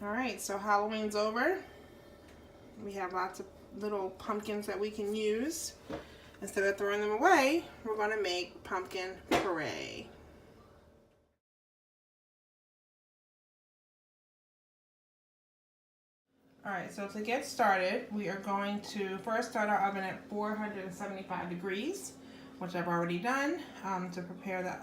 All right, so Halloween's over. We have lots of little pumpkins that we can use. Instead of throwing them away, we're gonna make pumpkin puree. All right, so to get started, we are going to first start our oven at 475 degrees, which I've already done, to prepare the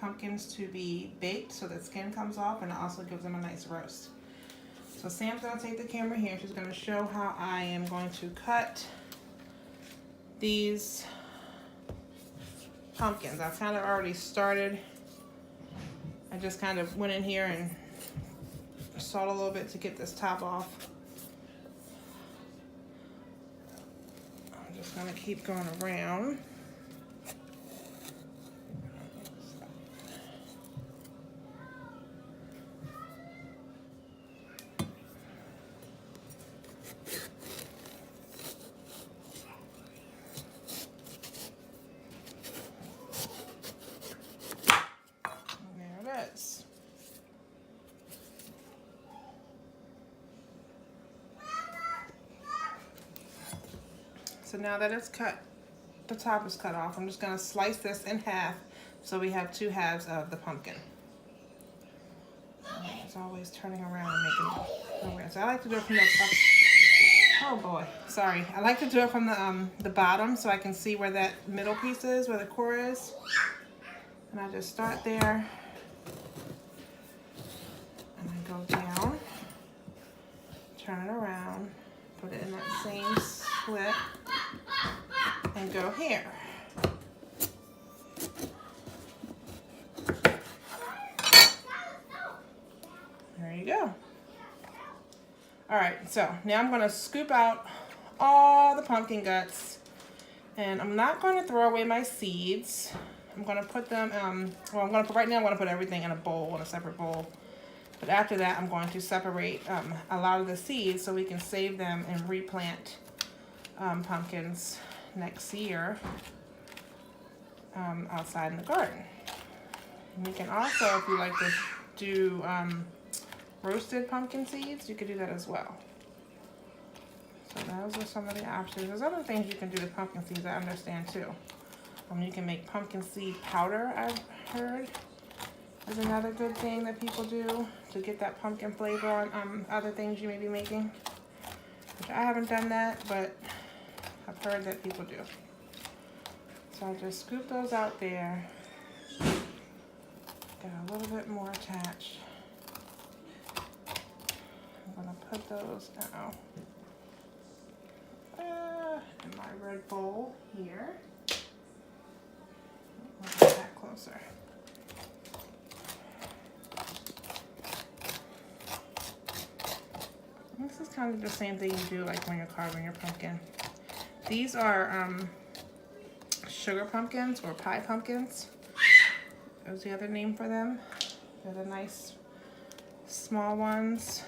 pumpkins to be baked so the skin comes off and it also gives them a nice roast. So Sam's gonna take the camera here. She's gonna show how I am going to cut these pumpkins. I've kind of already started. I just kind of went in here and sawed a little bit to get this top off. I'm just gonna keep going around. So now that it's cut, the top is cut off, I'm just going to slice this in half so we have two halves of the pumpkin. It's always turning around and making noise. So I like to do it from the top. Oh boy, sorry. I like to do it from the bottom so I can see where that middle piece is, where the core is. And I just start there. And I go down, turn it around, put it in that same slit, and go here. There you go. All right, so now I'm gonna scoop out all the pumpkin guts, and I'm not gonna throw away my seeds. I'm gonna put them, right now I'm gonna put everything in a bowl, in a separate bowl. But after that, I'm going to separate a lot of the seeds so we can save them and replant pumpkins next year outside in the garden. And you can also, if you like to do roasted pumpkin seeds, you could do that as well. So those are some of the options. There's other things you can do to pumpkin seeds, I understand too. You can make pumpkin seed powder, I've heard, is another good thing that people do to get that pumpkin flavor on other things you may be making. Which I haven't done that, but I've heard that people do. So I just scoop those out there. Got a little bit more attached. I'm gonna put those now in my red bowl here. Let's get that closer. This is kind of the same thing you do like when you're carving your pumpkin. These are sugar pumpkins or pie pumpkins. That's the other name for them. They're the nice small ones.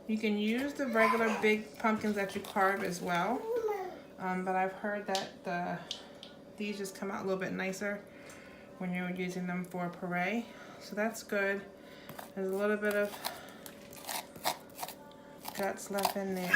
You can use the regular big pumpkins that you carve as well. But I've heard that these just come out a little bit nicer when you're using them for puree. So that's good. There's a little bit of guts left in there.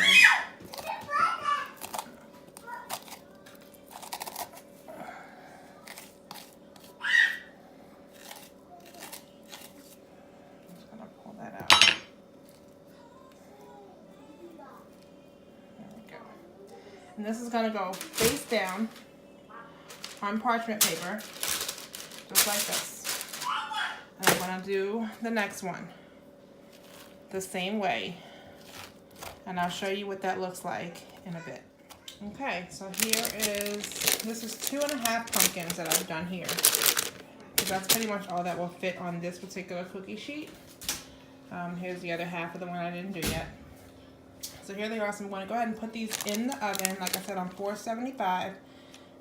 And this is going to go face down on parchment paper, just like this. And I'm going to do the next one the same way. And I'll show you what that looks like in a bit. Okay, so this is 2.5 pumpkins that I've done here. So that's pretty much all that will fit on this particular cookie sheet. Here's the other half of the one I didn't do yet. So here they are. So I'm going to go ahead and put these in the oven, like I said, on 475.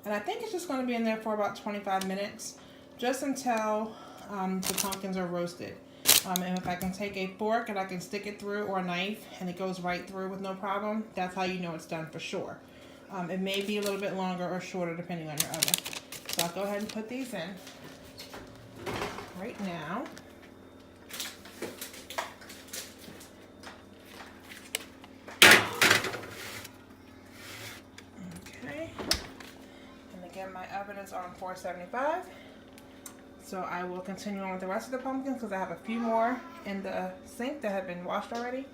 And I think it's just going to be in there for about 25 minutes, just until the pumpkins are roasted. And if I can take a fork and I can stick it through, or a knife, and it goes right through with no problem, that's how you know it's done for sure. It may be a little bit longer or shorter depending on your oven. So I'll go ahead and put these in right now. 475. So I will continue on with the rest of the pumpkins because I have a few more in the sink that have been washed already.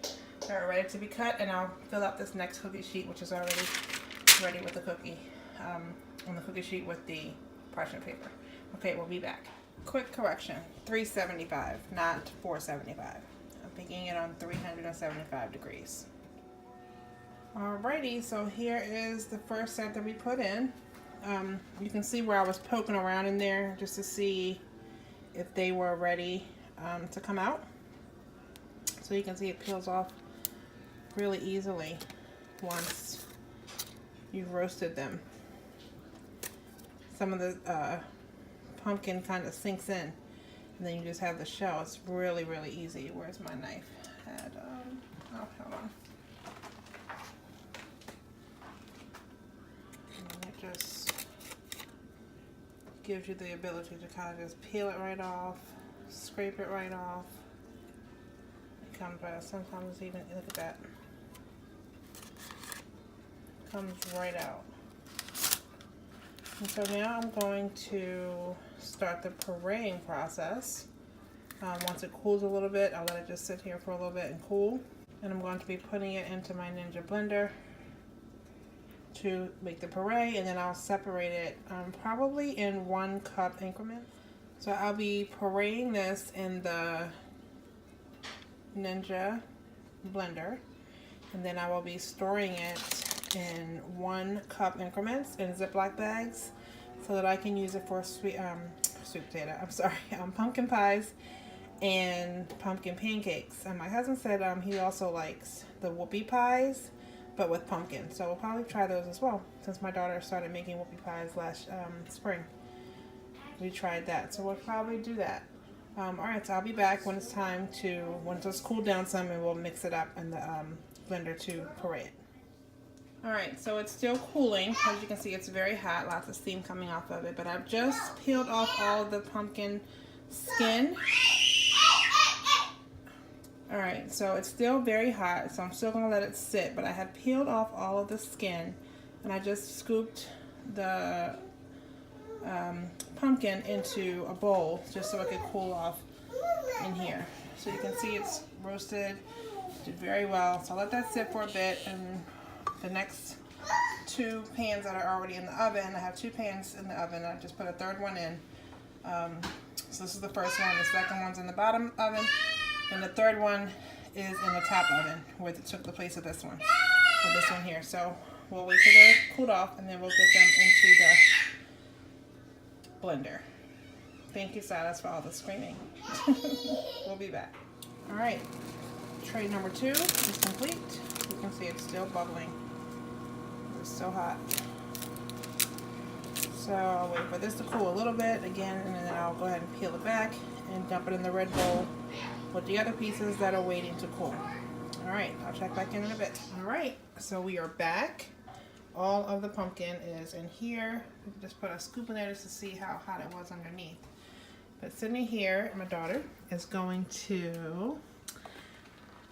They're ready to be cut, and I'll fill out this next cookie sheet, which is already ready with the cookie, on the cookie sheet with the parchment paper. Okay, we'll be back. Quick correction, 375, not 475. I'm baking it on 375 degrees. Alrighty, so here is the first set that we put in. You can see where I was poking around in there just to see if they were ready to come out. So you can see it peels off really easily once you've roasted them. Some of the pumpkin kind of sinks in, and then you just have the shell. It's really, really easy. Where's my knife? Oh, hold on. And it just gives you the ability to kind of just peel it right off, scrape it right off. It comes right out. Sometimes even, look at that. Comes right out. And so now I'm going to start the pureeing process. Once it cools a little bit, I'll let it just sit here for a little bit and cool. And I'm going to be putting it into my Ninja blender to make the puree, and then I'll separate it probably in 1 cup increments. So I'll be pureeing this in the Ninja blender, and then I will be storing it in 1 cup increments in Ziploc bags so that I can use it for sweet potato. I'm sorry, pumpkin pies and pumpkin pancakes. And my husband said he also likes the whoopie pies, but with pumpkin. So we'll probably try those as well. Since my daughter started making whoopie pies last spring, we tried that. So we'll probably do that. All right, so I'll be back when it's time to, once it's cooled down some, and we'll mix it up in the blender to puree it. Alright, so it's still cooling. As you can see, it's very hot, lots of steam coming off of it, but I've just peeled off all the pumpkin skin. Alright, so it's still very hot, so I'm still going to let it sit, but I have peeled off all of the skin, and I just scooped the pumpkin into a bowl just so it could cool off in here. So you can see it's roasted, did very well. So I'll let that sit for a bit, and the next 2 pans that are already in the oven, I have 2 pans in the oven. I just put a 3rd one in. So this is the first one. The second one's in the bottom oven, and the 3rd one is in the top oven, where it took the place of this one, or this one here. So we'll wait till they're cooled off, and then we'll get them into the blender. Thank you, Silas, for all the screaming. We'll be back. All right, tray number 2 is complete. You can see it's still bubbling. It's so hot. So I'll wait for this to cool a little bit again, and then I'll go ahead and peel it back and dump it in the red bowl with the other pieces that are waiting to cool. All right, I'll check back in a bit. All right, so we are back. All of the pumpkin is in here. Just put a scoop in there just to see how hot it was underneath. But sitting here, my daughter is going to,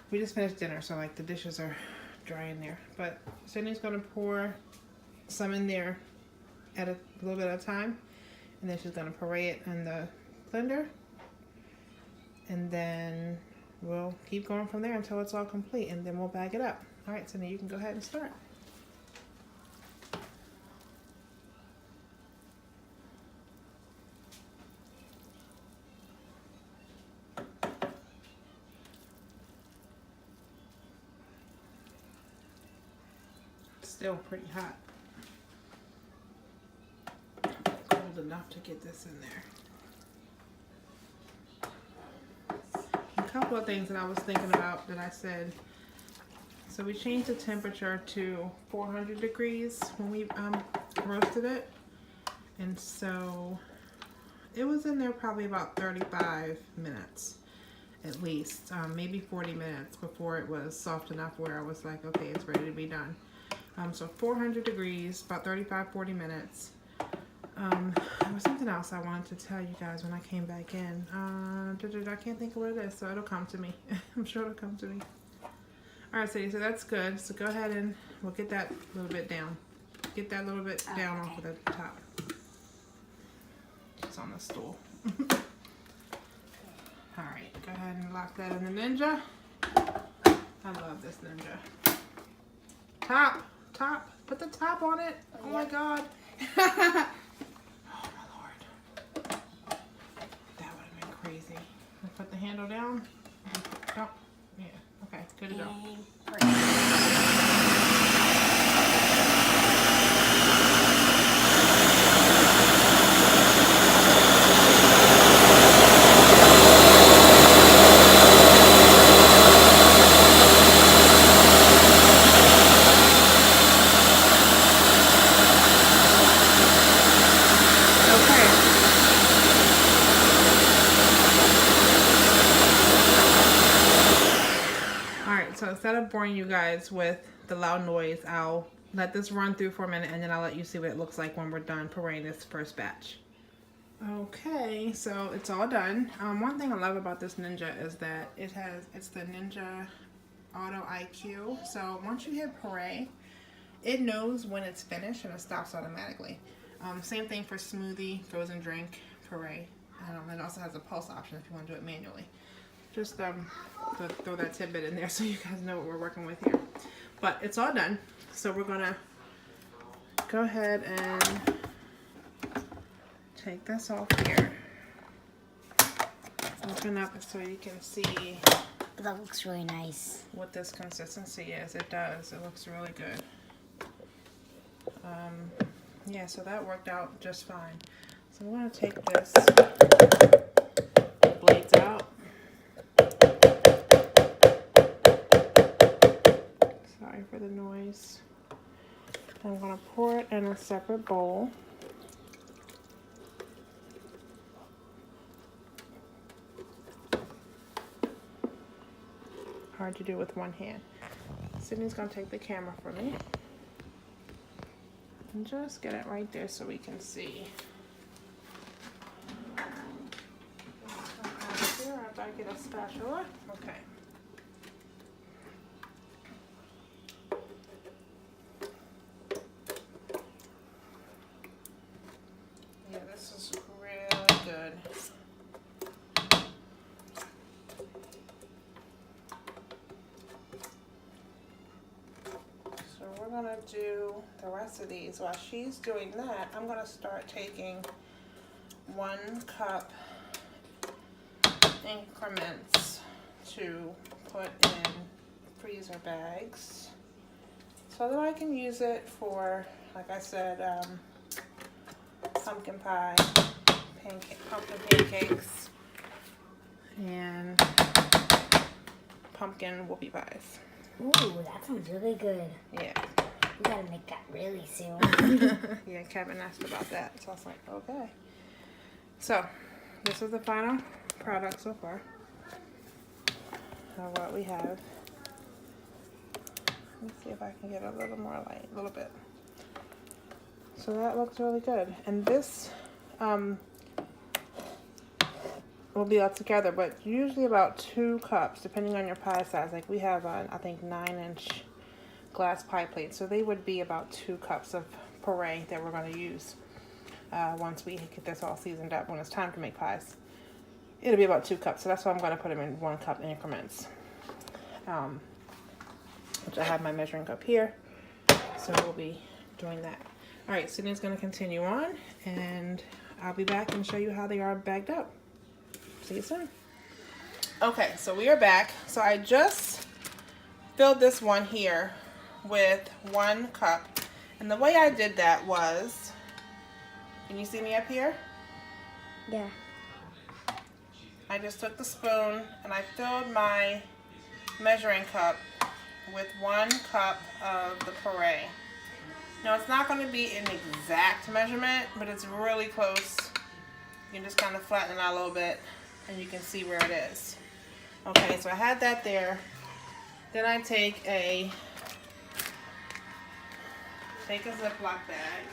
we just finished dinner, so like the dishes are dry in there. But Sydney's going to pour some in there at a little bit at a time, and then she's going to puree it in the blender, and then we'll keep going from there until it's all complete, and then we'll bag it up. All right, Sydney, you can go ahead and start. Still pretty hot. Cold enough to get this in there. A couple of things that I was thinking about that I said. So we changed the temperature to 400 degrees when we roasted it. And so it was in there probably about 35 minutes at least, maybe 40 minutes before it was soft enough where I was like, okay, it's ready to be done. So 400 degrees, about 35-40 minutes. There was something else I wanted to tell you guys when I came back in. I can't think of what it is, so it'll come to me. I'm sure it'll come to me. All right, so that's good. So go ahead and we'll get that a little bit down. Get that little bit down off of the top. this on the stool. Alright, go ahead and lock that in the Ninja. I love this Ninja. Top, put the top on it. Oh my God. Oh my Lord. That would have been crazy. Put the handle down. Oh, yeah, okay, good to go. So instead of boring you guys with the loud noise, I'll let this run through for a minute and then I'll let you see what it looks like when we're done pureeing this first batch. Okay, so it's all done. One thing I love about this Ninja is that it's the Ninja Auto IQ. So once you hit puree, it knows when it's finished and it stops automatically. Same thing for smoothie, frozen drink, puree. It also has a pulse option if you want to do it manually. Just to throw that tidbit in there so you guys know what we're working with here. But it's all done. So we're gonna go ahead and take this off here. Open up so you can see. That looks really nice. What this consistency is. It does. It looks really good. Yeah, so that worked out just fine. So I'm gonna take this blades out. Sorry for the noise. I'm going to pour it in a separate bowl. Hard to do with one hand. Sydney's going to take the camera for me. And just get it right there so we can see. Here, if I get a spatula. Okay. This is really good. So we're going to do the rest of these. While she's doing that, I'm going to start taking 1 cup increments to put in freezer bags so that I can use it for, like I said, pumpkin pie, pumpkin pancakes, and pumpkin whoopie pies. Ooh, that sounds really good. Yeah. We gotta make that really soon. Yeah, Kevin asked about that, so I was like, okay. So, this is the final product so far of what we have. Let me see if I can get a little more light, a little bit. So that looks really good. And this will be all together, but usually about 2 cups, depending on your pie size. Like we have, I think, 9-inch glass pie plates. So they would be about 2 cups of puree that we're going to use once we get this all seasoned up. When it's time to make pies, it'll be about 2 cups. So that's why I'm going to put them in 1 cup increments. Which I have my measuring cup here. So we'll be doing that. All right, Sydney's going to continue on, and I'll be back and show you how they are bagged up. See you soon. Okay, so we are back. So I just filled this one here with 1 cup. And the way I did that was, can you see me up here? Yeah. I just took the spoon and I filled my measuring cup with 1 cup of the puree. Now it's not going to be an exact measurement, but it's really close. You can just kind of flatten it out a little bit and you can see where it is. Okay, so I had that there. Then I take a Ziploc bag.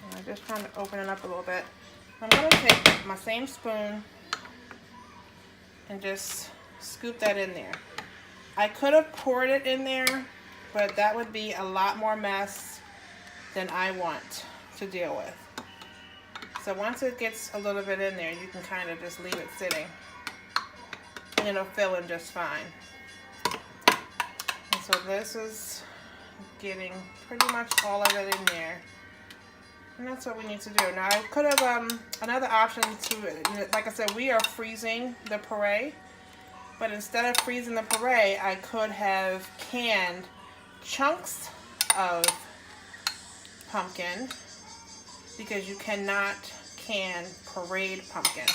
And I'm just trying to open it up a little bit. I'm going to take my same spoon and just scoop that in there. I could have poured it in there, but that would be a lot more mess than I want to deal with. So once it gets a little bit in there, you can kind of just leave it sitting and it'll fill in just fine. And so this is getting pretty much all of it in there. And that's what we need to do. Now I could have, another option to, like I said, we are freezing the puree. But instead of freezing the puree, I could have canned chunks of pumpkin, because you cannot can pureed pumpkin.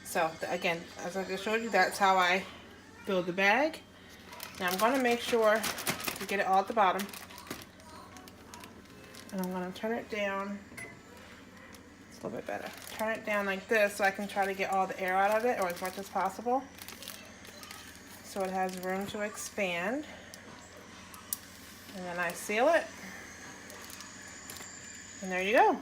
So again, as I just showed you, that's how I build the bag. Now I'm going to make sure to get it all at the bottom. And I'm going to turn it down. It's a little bit better. Turn it down like this so I can try to get all the air out of it, or as much as possible, so it has room to expand. And then I seal it. And there you go.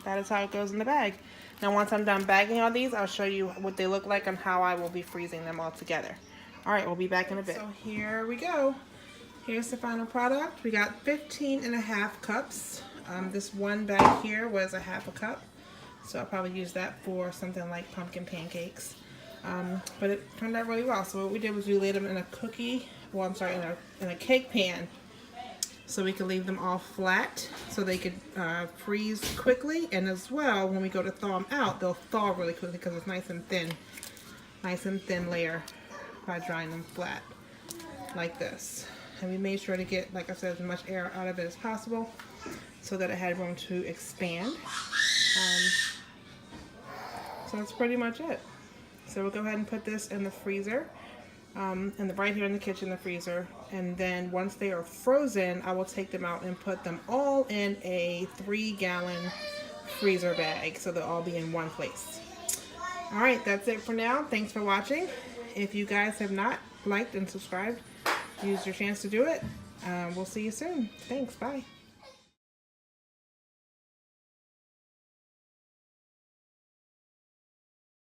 That is how it goes in the bag. Now once I'm done bagging all these, I'll show you what they look like and how I will be freezing them all together. Alright, we'll be back in a bit. So here we go. Here's the final product. We got 15.5 cups. This one bag here was a half a cup. So I'll probably use that for something like pumpkin pancakes. But it turned out really well. So what we did was we laid them in a in a cake pan, so we could leave them all flat so they could freeze quickly. And as well, when we go to thaw them out, they'll thaw really quickly because it's nice and thin layer by drying them flat like this. And we made sure to get, like I said, as much air out of it as possible so that it had room to expand. So that's pretty much it. So we'll go ahead and put this in the freezer, right here in the kitchen, the freezer. And then once they are frozen, I will take them out and put them all in a 3-gallon freezer bag, so they'll all be in one place. All right, that's it for now. Thanks for watching. If you guys have not liked and subscribed, use your chance to do it. We'll see you soon. Thanks. Bye.